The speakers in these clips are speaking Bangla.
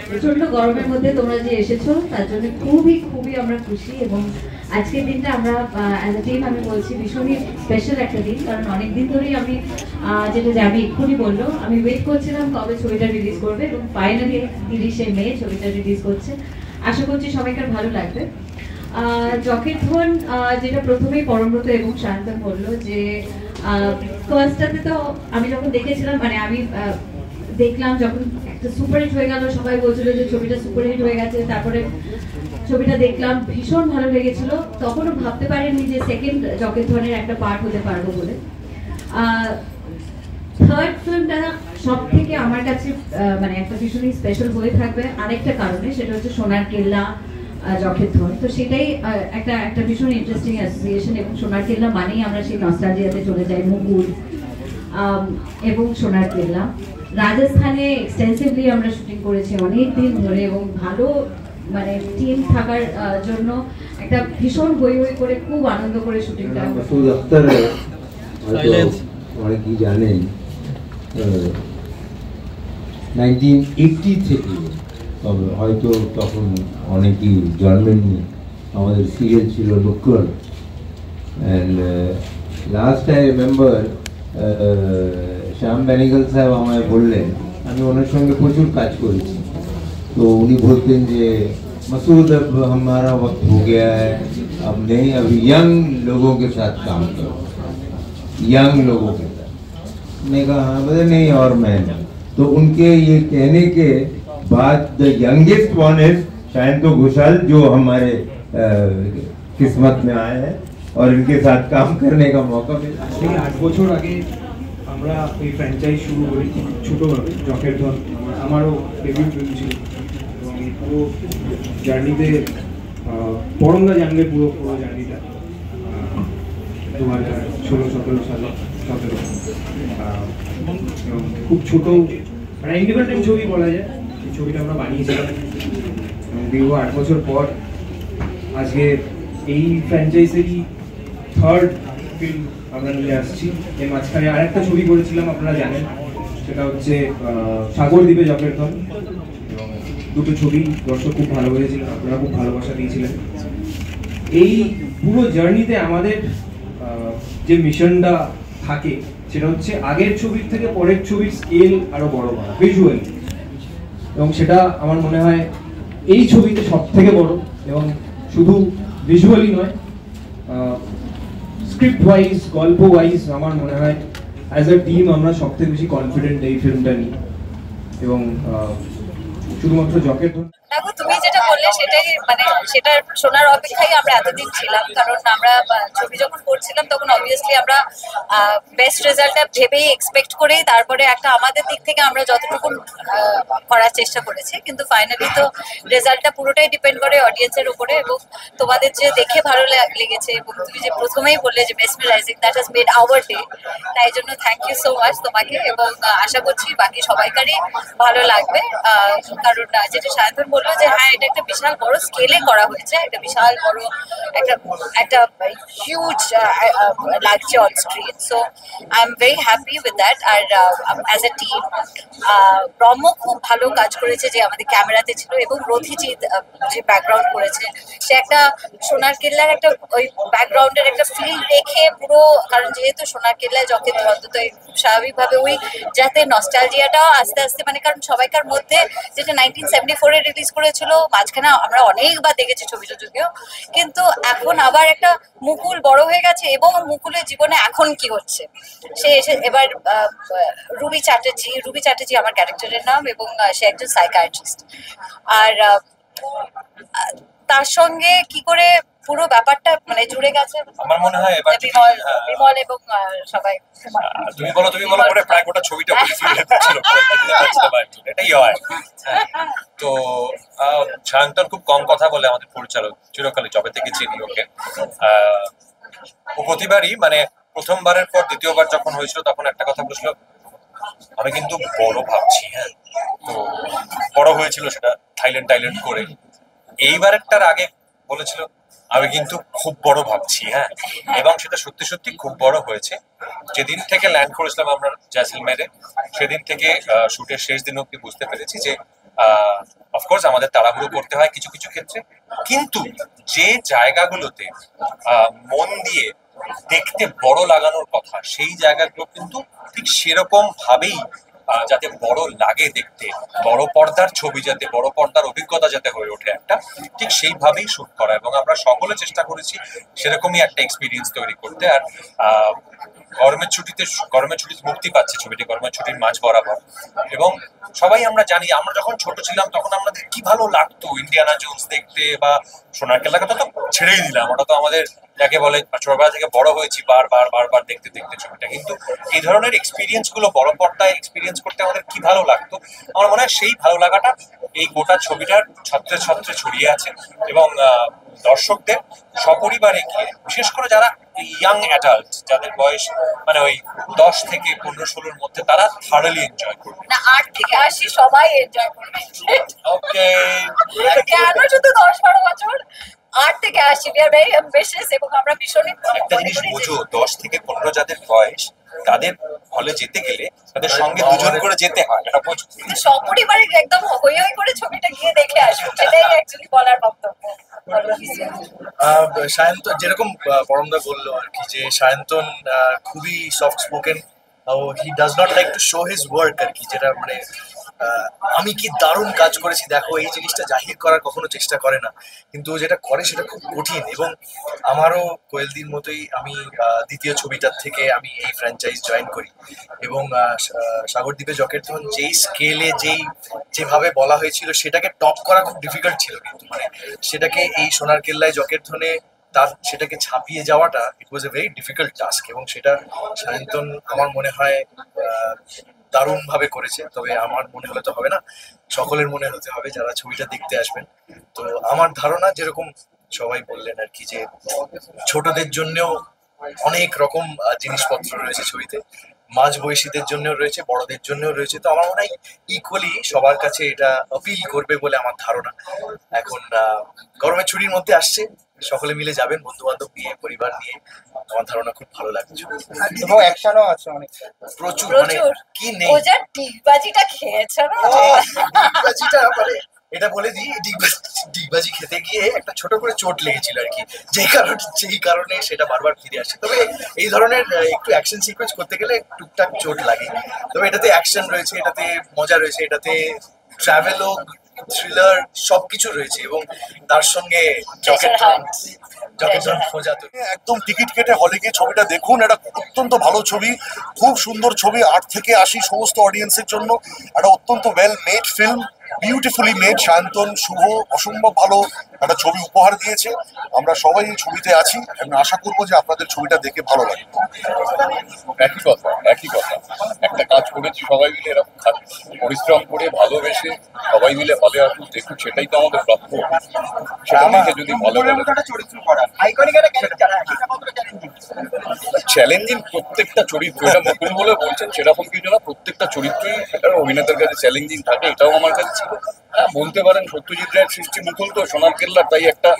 প্রচন্ড গরমের মধ্যে তোমরা যে এসেছো তার জন্য খুবই খুবই আমরা খুশি। এবং আজকের দিনটা আমরা অ্যাজ এ টিম আমি বলছি ভীষণই স্পেশাল একটা দিন, কারণ অনেকদিন ধরেই আমি যেটা যাবি এক্ষুনি বললো, আমি ওয়েট করছিলাম কবে ছবিটা রিলিজ করবে, এবং ফাইনালি 30শে মে ছবিটা রিলিজ করছে। আশা করছি সবাইকার ভালো লাগবে। জকের ধন যেটা প্রথমেই পরমব্রত এবং সায়ন্তন বললো যে ফার্স্টটাতে তো আমি যখন দেখেছিলাম, মানে আমি দেখলাম যখন একটা সুপারহিট হয়ে গেল, সবাই বলছিল যে ছবিটা সুপারহিট হয়ে গেছে, তারপরে ছবিটা দেখলাম ভীষণ ভালো লেগেছিল। তখনও ভাবতে পারিনি যে সেকেন্ড জকের ধনের একটা পার্ট হতে পারবো বলে। থার্ড ফিল্মটা সব থেকে আমার কাছে মানে একটা ভীষণই স্পেশাল হয়ে থাকবে আরেকটা কারণে, সেটা হচ্ছে সোনার কেল্লা জকের ধন। তো সেটাই একটা ভীষণ ইন্টারেস্টিং অ্যাসোসিয়েশন, এবং সোনার কেল্লা মানেই আমরা সেই নস্টালজিয়াতে চলে যাই। মুকুল এবং সোনার কেল্লা রাজস্থানে এক্সটেন্সিভলি আমরা শুটিং করেছি অনেক দিন ধরে, এবং ভালো মানে টিম থাকার জন্য একটা ভীষণ হই হই করে খুব আনন্দ করে শুটিংটা। মাসুদ আক্তার অনেকেই জানেন 1980 থেকে, তবে হয়তো তখন অনেকেই জন্মেননি, আমাদের সিরিয়াল ছিল নুক্কড়। অ্যান্ড লাস্ট আই রিমেম্বার শ্যাম বেনিগল সাহেব আমায় বললেন, আমি ওনার সঙ্গে প্রচুর কাজ করেছি, तो उन्हीं बोलते हैं कि मसूद अब हमारा वक्त हो गया है, अब नहीं, अब यंग लोगों के साथ काम करो, यंग लोगों के साथ। मैं कहा हाँ बोले नहीं, और मैं नहीं। तो उनके ये कहने के बाद द यंगेस्ट वन इज शायद घोषाल, जो हमारे किस्मत में आए हैं और इनके साथ काम करने का मौका मिला। 8 বছর আগে আমরা এই ফ্র্যাঞ্চাইজ শুরু করি ছোটোভাবে, জকের ধন আমারও ডেবিউট ফিল্ম ছিল, এবং পুরো জার্নিতে পরমদা জানবে পুরো জার্নিটা 2016-17 সালে 17 এবং খুব ছোট মানে ইন্ডিপেন্ডেন্ট ছবি বলা যায়। এই ছবিটা আমরা বানিয়েছিলাম, এবং দীর্ঘ 8 বছর পর আজকে এই ফ্র্যাঞ্চাইজেরই থার্ড ফিল্ম আমরা নিয়ে আসছি। এর মাঝখানে আরেকটা ছবি করেছিলাম আপনারা জানেন, সেটা হচ্ছে সাগরদ্বীপে জকের ধন, এবং দুটো ছবি দর্শক খুব ভালো হয়েছিল, আপনারা খুব ভালোবাসা দিয়েছিলেন। এই পুরো জার্নিতে আমাদের যে মিশনটা থাকে সেটা হচ্ছে আগের ছবির থেকে পরের ছবির স্কেল আরো বড় করা ভিজুয়ালি, এবং সেটা আমার মনে হয় এই ছবিতে সব থেকে বড়। এবং শুধু ভিজুয়ালি নয়, স্ক্রিপ্ট ওয়াইজ, গল্প ওয়াইজ আমার মনে হয় অ্যাজ আ টিম আমরা সব থেকে বেশি কনফিডেন্ট এই ফিল্মটা নিয়ে। এবং শুধুমাত্র জকের ধন দেখো তুমি যেটা বললে সেটাই, মানে সেটার শোনার অপেক্ষায় আমরা এতদিন ছিলাম, কারণ আমরা ছবি যখন করছিলাম তখন অবভিয়াসলি আমরা বেস্ট রেজাল্টটা ভেবেই এক্সপেক্ট করেই তারপরে একটা আমাদের দিক থেকে আমরা যতটুকু করার চেষ্টা করেছি, কিন্তু ফাইনালি তো রেজাল্টটা পুরোটাই ডিপেন্ড করে অডিয়েন্সের উপরে। এবং তোমাদের যে দেখে ভালো লেগেছে, এবং তুমি যে প্রথমেই বললে যে mesmerising, that has made our day, তাই জন্য থ্যাংক ইউ সো মাচ তোমাকে। এবং আশা করছি বাকি সবাইকারই ভালো লাগবে, কারণ যেটা সায়ন্তন বললো যে হ্যাঁ এটা একটা বিশাল বড় স্কেলে করা হয়েছে, একটা বিশাল বড় একটা হিউজ লাগছে on screen. So I am very happy with that. আর অ্যাজ এ টিম ব্রহ্ম খুব ভালো কাজ করেছে, যে আমাদের ক্যামেরাতে ছিল, এবং রথিজিৎ যে ব্যাকগ্রাউন্ড করেছে, সে একটা সোনার কেল্লার একটা ওই ব্যাকগ্রাউন্ডের একটা ফিল রেখে পুরো, কারণ যেহেতু সোনার কেল্লায় জকের ধন, তো খুব স্বাভাবিকভাবে ওই যাতে নস্টালজিয়াটাও আস্তে আস্তে, মানে কারণ সবাইকার মধ্যে যেটা 1974-এ রিলিজ করেছিল, মাঝখানে আমরা অনেকবার দেখেছি ছবিটা যদিও, কিন্তু এখন আবার একটা মুকুল বড় হয়ে গেছে, এবং মুকুলের জীবনে এখন কি হচ্ছে সে এসে এবার রুবি চ্যাটার্জি আমার ক্যারেক্টারের নাম, এবং সে একজন সাইকিয়াট্রিস্ট। আর তার সঙ্গে কি করে পুরো ব্যাপারটা মানে জুড়ে গেছে আমার মনে হয় এবার বিমল এবং সবাই। তুমি বলো পরে প্রায় গোটা ছবিটা এটাই হয়। তো সায়ন্তন খুব কম কথা বলে, আমাদের পরিচালক, চিরকালই যবে থেকে চিনি ওকে। ও প্রতিবারই মানে প্রথমবারের পর দ্বিতীয়বার যখন হয়েছিল তখন একটা কথা বলেছিল, আমি কিন্তু বড় ভাবছি। হ্যাঁ, তো বড় হয়েছিল সেটা থাইল্যান্ড করে। এইবারেরটার আগে বলেছিল আমি কিন্তু খুব বড় ভাবছি, হ্যাঁ, এবং সেটা সত্যি সত্যি খুব বড় হয়েছে। যেদিন থেকে ল্যান্ড করেছিলাম আমরা জয়সলমেরে, সেদিন থেকে শুটের শেষ দিন অব্দি বুঝতে পেরেছি যে অফকোর্স আমাদের তাড়াহুড়ো করতে হয় কিছু কিছু ক্ষেত্রে, কিন্তু যে জায়গাগুলোতে মন দিয়ে দেখতে বড় লাগানোর কথা, সেই জায়গাগুলো কিন্তু ঠিক সেরকম ভাবেই যাতে বড় লাগে দেখতে, বড় পর্দার ছবি যাতে, বড় পর্দার অভিজ্ঞতা যাতে হয়ে ওঠে একটা, ঠিক সেইভাবেই শুট করা। এবং আমরা সকলে চেষ্টা করেছি সেরকমই একটা এক্সপিরিয়েন্স তৈরি করতে। আর গরমের ছুটিতে মুক্তি পাচ্ছে ছবিটি, গরমের ছুটির মাঝ বরাবর। এবং সবাই আমরা জানি, আমরা যখন ছোট ছিলাম তখন আমাদের কি ভালো লাগতো ইন্ডিয়ানা জোন্স দেখতে, বা সোনার কেল্লার কথা তো ছেড়েই দিলাম, ওটা তো আমাদের যাকে বলে ছোটবেলা থেকে বড় হয়েছি বারবার দেখতে দেখতে ছবিটা। কিন্তু এই ধরনের এক্সপিরিয়েন্স গুলো বড় পর্দায় এক্সপিরিয়েন্স করতে আমাদের কি ভালো লাগতো, আমার মনে হয় সেই ভালো লাগাটা এই গোটা ছবিটার ছত্রে ছত্রে ছড়িয়ে আছে। এবং দর্শকদের সপরিবারে গিয়ে, বিশেষ করে যারা ইয়াং অ্যাডাল্ট, যাদের বয়স মানে ওই 10 থেকে 15-16-র মধ্যে, তারা থারলি এনজয় করবে। না, 8 থেকে 80 সবাই এনজয় করবে। ওকে, কেন শুধু 10-12 বছর, 8 থেকে 80 we are very ambitious, এবং আমরা ভীষণই একটা জিনিস বোঝো, 10 থেকে 15 যাদের বয়স, তাদের হলে যেতে গেলে তাদের সঙ্গে দুজন করে যেতে হয়, এটা বোঝো। সপরিবারে একদম হই হই করে ছবিটা গিয়ে দেখে আসবো, সেটাই অ্যাকচুয়ালি বলার বক্তব্য। সায়ন্তন যেরকম পরমদা বললো আর কি, যে সায়ন্তন খুবই soft spoken, he does not like to show his work আর কি, যেটা মানে আমি কি দারুণ কাজ করেছি দেখো, এই জিনিসটা জাহির করার কখনো চেষ্টা করে না, কিন্তু যেটা করে সেটা খুব কঠিন। এবং আমারও কোয়েলদির মতোই আমি দ্বিতীয় ছবিটার থেকে আমি এই ফ্র্যাঞ্চাইজ জয়েন করি, এবং সাগরদ্বীপে জকেরধন যেই স্কেলে যেভাবে বলা হয়েছিল সেটাকে টপ করা খুব ডিফিকাল্ট ছিল, কিন্তু মানে সেটাকে এই সোনার কেল্লায় জকেরধনে তার সেটাকে ছাপিয়ে যাওয়াটা ইট ওয়াজ এ ভেরি ডিফিকাল্ট টাস্ক, এবং সেটা সায়ন্তন আমার মনে হয় দারুণ ভাবে করেছে। তবে আমার মনে হলে তো হবে না, সকলের মনে হতে হবে যারা ছবিটা দেখতে আসবেন। তো আমার ধারণা, যেরকম সবাই বললেন আর কি, যে ছোটদের জন্যও অনেক রকম জিনিসপত্র রয়েছে ছবিতে, মাঝ বয়সীদের জন্য রয়েছে, বড়দের জন্য রয়েছে। তো আমার মনে হয় ইকুয়ালি সবার কাছে এটা অপিল করবে বলে আমার ধারণা। এখন গরমের ছুটির মধ্যে আসছে, সকলে মিলে যাবেন বন্ধু বান্ধব নিয়ে, পরিবার নিয়ে, আমার ধারণা খুব ভালো লাগছে। এবং অ্যাকশনও আছে অনেক, প্রচুর, মানে কি নেই। ও যা টিকবাজিটা খেয়েছে না, ডিগবাজিটা মানে এটা বলে দিই, ডিগবাজি খেতে গিয়ে একটা ছোট করে চোট লেগেছিল আর কি, যেই কারণে সেটা বারবার ফিরে আসে। তবে এই ধরনের একটু অ্যাকশন সিকোয়েন্স করতে গেলে টুকটাক চোট লাগে, তবে এটাতে অ্যাকশন রয়েছে, এটাতে মজা রয়েছে, এটাতে ট্রাভেলও, থ্রিলার সবকিছু রয়েছে, এবং তার সঙ্গে জকেরধন খোঁজা তো একদম টিকিট কেটে হলে গিয়ে ছবিটা দেখুন। এটা অত্যন্ত ভালো ছবি, খুব সুন্দর ছবি, 8 থেকে 80 সমস্ত অডিয়েন্সের জন্য একটা অত্যন্ত well made film, beautifully made. Sayantan, Shubho অসম্ভব ভালো একটা ছবি উপহার দিয়েছে। আমরা সবাই এই ছবিতে আছি এবং আশা করবো যে আপনাদের ছবিটা দেখে ভালো লাগে। একই কথা, একটা কাজ করেছি সবাই মিলে, এরকম পরিশ্রম করে ভালোবেসে সবাই মিলে হলে আসুন, দেখুন, সেটাই তো আমাদের প্রাপ্য। সেটা দেখে যদি ভালো লাগে, চ্যালেঞ্জিং প্রত্যেকটা চরিত্র, এটা মুকুল বলে বলছেন সেরকম কিছু না, প্রত্যেকটা চরিত্রই অভিনেতার কাছে চ্যালেঞ্জিং থাকে, এটাও আমার কাছে ছিল। হ্যাঁ, বলতে পারেন সত্যজিৎ রায়ের সৃষ্টি মুকুল তো সোনার কেল্লার, তাই একটা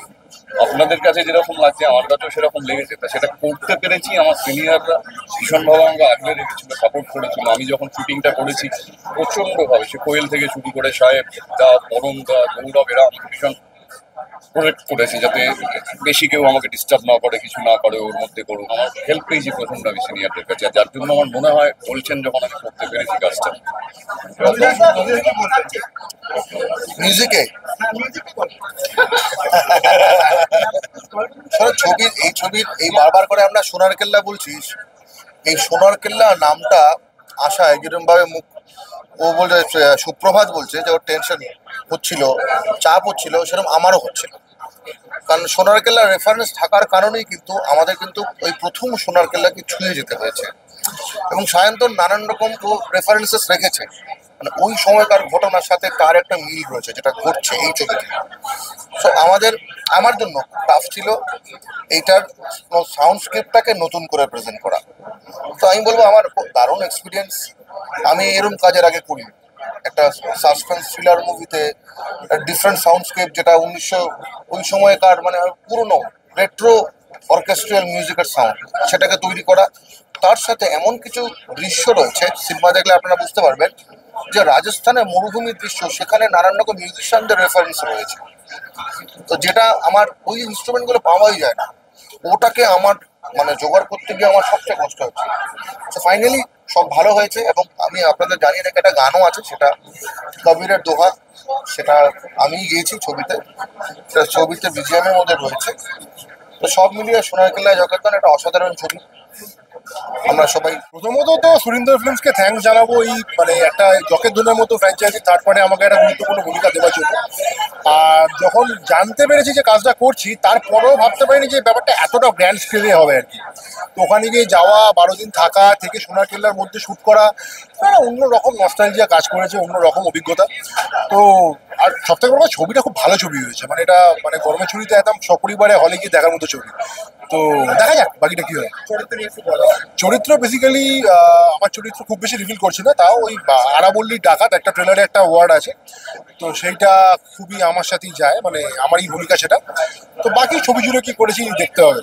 আপনাদের কাছে যেরকম লাগছে আমার কাছেও সেরকম লেগেছে। তা সেটা করতে পেরেছি, আমার সিনিয়ররা ভীষণভাবে আমাকে আগলে রেখেছিল, সাপোর্ট করেছিল। আমি যখন শুটিংটা করেছি প্রচন্ডভাবে, সে কোয়েল থেকে শুরু করে সাহেব দা, পরম দা, গৌরব, এরা আমাকে ভীষণ প্রোটেক্ট করেছে, যাতে বেশি কেউ আমাকে ডিস্টার্ব না করে, কিছু না করে, ওর মধ্যে করুন। আমার হেল্প পেয়েছি প্রথমটা আমি সিনিয়রদের কাছে, যার জন্য আমার মনে হয় বলছেন যখন আমি করতে পেরেছি কাজটা। মিউজিকে ছবির এই বারবার করে আমরা সোনার কেল্লা বলছি, এই সোনার কেল্লা নামটা আশায় যেরকম ভাবে ও বলছে, সুপ্রভাত বলছে যে ওর টেনশন হচ্ছিল, চাপ হচ্ছিল, সেরকম আমারও হচ্ছিল। কারণ সোনার কেল্লার রেফারেন্স থাকার কারণেই কিন্তু আমাদের কিন্তু ওই প্রথম সোনার কেল্লাকে ছুঁয়ে যেতে হয়েছে। এবং সায়ন্তন নানান রকম রেফারেন্সেস রেখেছে, মানে ওই সময়কার ঘটনার সাথে তার একটা মিল রয়েছে যেটা ঘটছে এই ছবিতে। সো আমার জন্য টাফ ছিল এইটার সাউন্ড স্ক্রিপ্টটাকে নতুন করে প্রেজেন্ট করা। তো আমি বলবো আমার দারুণ এক্সপিরিয়েন্স, আমি এরকম কাজের আগে করি। একটা সাসপেন্স থ্রিলার মুভিতে ডিফারেন্ট সাউন্ডস্কেপ, যেটা 1900 ওই সময়কার মানে পুরনো রেট্রো অর্কেস্ট্রাল মিউজিকের সাউন্ড সেটাকে তৈরি করা। তার সাথে এমন কিছু দৃশ্য রয়েছে, সিনেমা দেখলে আপনারা বুঝতে পারবেন যে রাজস্থানের মরুভূমির দৃশ্য, সেখানে নানান রকম মিউজিশিয়ানদের রেফারেন্স রয়েছে। তো যেটা আমার ওই ইনস্ট্রুমেন্টগুলো পাওয়াই যায় না, ওটাকে আমার মানে জোগাড় করতে গিয়ে আমার সবচেয়ে কষ্ট হচ্ছে। তো ফাইনালি সব ভালো হয়েছে, এবং আমি আপনাদের জানিয়ে রেখে একটা গানও আছে, সেটা কবিরের দোহা, সেটা আমি গিয়েছি ছবিতে, সেটা ছবিতে বিজিএমের মধ্যে রয়েছে। তো সব মিলিয়ে সোনারকেল্লা জগদ্দল একটা অসাধারণ ছবি। আমরা সবাই প্রথমত তো সুরিন্দর ফিল্মসকে থ্যাঙ্কস জানাবো, এই মানে একটা জকের মতো ফ্র্যাঞ্চাইজি থার্ড পার্টে আমাকে একটা গুরুত্বপূর্ণ ভূমিকা দেওয়ার জন্য। আর যখন জানতে পেরেছি যে কাজটা করছি, তারপরেও ভাবতে পারিনি যে ব্যাপারটা এতটা গ্র্যান্ড স্কেলে হবে আর কি। তো ওখানে গিয়ে যাওয়া, 12 দিন থাকা, থেকে সোনারকেল্লার মধ্যে শ্যুট করা, অন্য রকম নস্টালজিয়া কাজ করেছে, অন্য রকম অভিজ্ঞতা। তো আর সবথেকে বড় কথা, ছবিটা খুব ভালো ছবি হয়েছে, মানে এটা মানে গরমের ছুটিতে একদম সপরিবারে হলে গিয়ে দেখার মতো ছবি। তো দেখা যাক বাকিটা কি হয়। চরিত্র বেসিক্যালি আমার চরিত্র খুব বেশি রিভিল করছি না, তাও ওই আরাবল্লী ডাকাত একটা ট্রেলারে একটা ওয়ার্ড আছে, তো সেইটা খুবই আমার সাথেই যায়, মানে আমারই ভূমিকা সেটা। তো বাকি ছবি জুড়ে কি করেছি দেখতে হবে।